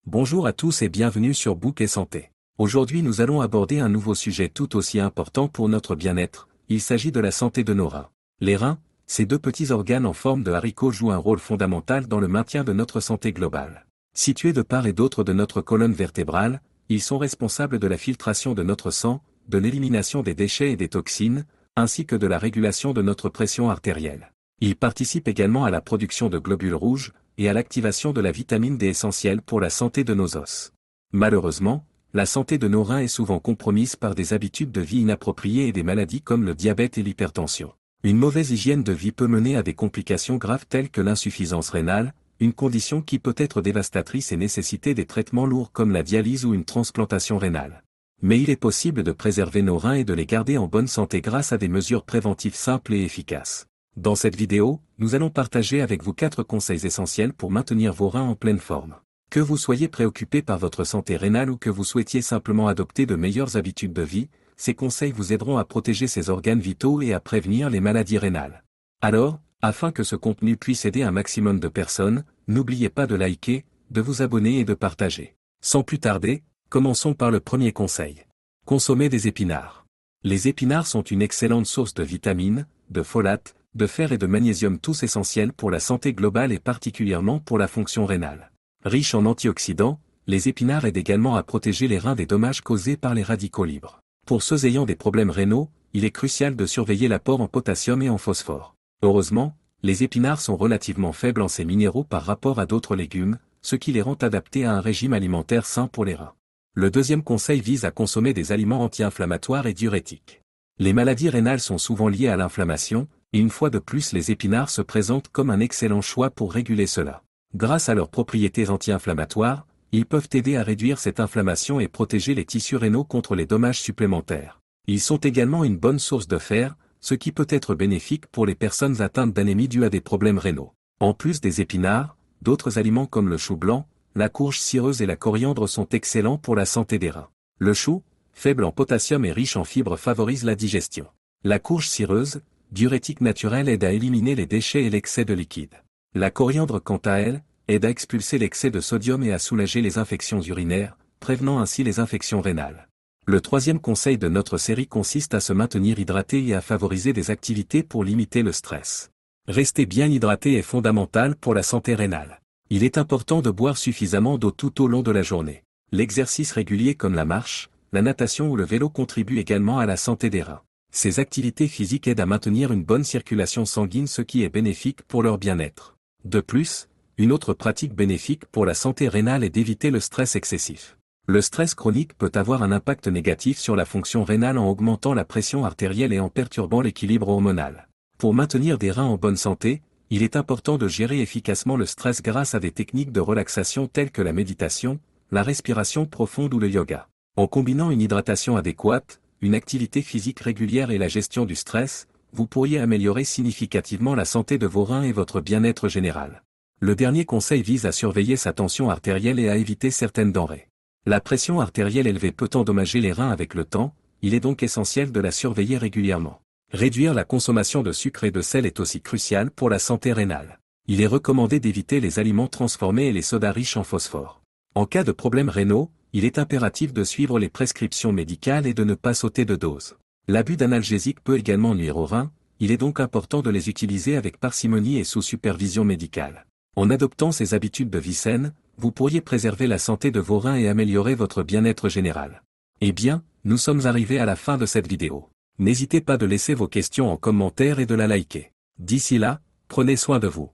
Bonjour à tous et bienvenue sur Book et Santé. Aujourd'hui nous allons aborder un nouveau sujet tout aussi important pour notre bien-être, il s'agit de la santé de nos reins. Les reins, ces deux petits organes en forme de haricot jouent un rôle fondamental dans le maintien de notre santé globale. Situés de part et d'autre de notre colonne vertébrale, ils sont responsables de la filtration de notre sang, de l'élimination des déchets et des toxines, ainsi que de la régulation de notre pression artérielle. Ils participent également à la production de globules rouges, et à l'activation de la vitamine D essentielle pour la santé de nos os. Malheureusement, la santé de nos reins est souvent compromise par des habitudes de vie inappropriées et des maladies comme le diabète et l'hypertension. Une mauvaise hygiène de vie peut mener à des complications graves telles que l'insuffisance rénale, une condition qui peut être dévastatrice et nécessiter des traitements lourds comme la dialyse ou une transplantation rénale. Mais il est possible de préserver nos reins et de les garder en bonne santé grâce à des mesures préventives simples et efficaces. Dans cette vidéo, nous allons partager avec vous 4 conseils essentiels pour maintenir vos reins en pleine forme. Que vous soyez préoccupé par votre santé rénale ou que vous souhaitiez simplement adopter de meilleures habitudes de vie, ces conseils vous aideront à protéger ces organes vitaux et à prévenir les maladies rénales. Alors, afin que ce contenu puisse aider un maximum de personnes, n'oubliez pas de liker, de vous abonner et de partager. Sans plus tarder, commençons par le premier conseil. Consommer des épinards. Les épinards sont une excellente source de vitamines, de folates, de fer et de magnésium, tous essentiels pour la santé globale et particulièrement pour la fonction rénale. Riches en antioxydants, les épinards aident également à protéger les reins des dommages causés par les radicaux libres. Pour ceux ayant des problèmes rénaux, il est crucial de surveiller l'apport en potassium et en phosphore. Heureusement, les épinards sont relativement faibles en ces minéraux par rapport à d'autres légumes, ce qui les rend adaptés à un régime alimentaire sain pour les reins. Le deuxième conseil vise à consommer des aliments anti-inflammatoires et diurétiques. Les maladies rénales sont souvent liées à l'inflammation, et une fois de plus les épinards se présentent comme un excellent choix pour réguler cela. Grâce à leurs propriétés anti-inflammatoires, ils peuvent aider à réduire cette inflammation et protéger les tissus rénaux contre les dommages supplémentaires. Ils sont également une bonne source de fer, ce qui peut être bénéfique pour les personnes atteintes d'anémie due à des problèmes rénaux. En plus des épinards, d'autres aliments comme le chou blanc, la courge cireuse et la coriandre sont excellents pour la santé des reins. Le chou, faible en potassium et riche en fibres, favorise la digestion. La courge cireuse, diurétique naturel, aide à éliminer les déchets et l'excès de liquide. La coriandre quant à elle, aide à expulser l'excès de sodium et à soulager les infections urinaires, prévenant ainsi les infections rénales. Le troisième conseil de notre série consiste à se maintenir hydraté et à favoriser des activités pour limiter le stress. Rester bien hydraté est fondamental pour la santé rénale. Il est important de boire suffisamment d'eau tout au long de la journée. L'exercice régulier comme la marche, la natation ou le vélo contribue également à la santé des reins. Ces activités physiques aident à maintenir une bonne circulation sanguine, ce qui est bénéfique pour leur bien-être. De plus, une autre pratique bénéfique pour la santé rénale est d'éviter le stress excessif. Le stress chronique peut avoir un impact négatif sur la fonction rénale en augmentant la pression artérielle et en perturbant l'équilibre hormonal. Pour maintenir des reins en bonne santé, il est important de gérer efficacement le stress grâce à des techniques de relaxation telles que la méditation, la respiration profonde ou le yoga. En combinant une hydratation adéquate, une activité physique régulière et la gestion du stress, vous pourriez améliorer significativement la santé de vos reins et votre bien-être général. Le dernier conseil vise à surveiller sa tension artérielle et à éviter certaines denrées. La pression artérielle élevée peut endommager les reins avec le temps, il est donc essentiel de la surveiller régulièrement. Réduire la consommation de sucre et de sel est aussi crucial pour la santé rénale. Il est recommandé d'éviter les aliments transformés et les sodas riches en phosphore. En cas de problèmes rénaux, il est impératif de suivre les prescriptions médicales et de ne pas sauter de dose. L'abus d'analgésiques peut également nuire aux reins, il est donc important de les utiliser avec parcimonie et sous supervision médicale. En adoptant ces habitudes de vie saine, vous pourriez préserver la santé de vos reins et améliorer votre bien-être général. Eh bien, nous sommes arrivés à la fin de cette vidéo. N'hésitez pas de laisser vos questions en commentaire et de la liker. D'ici là, prenez soin de vous.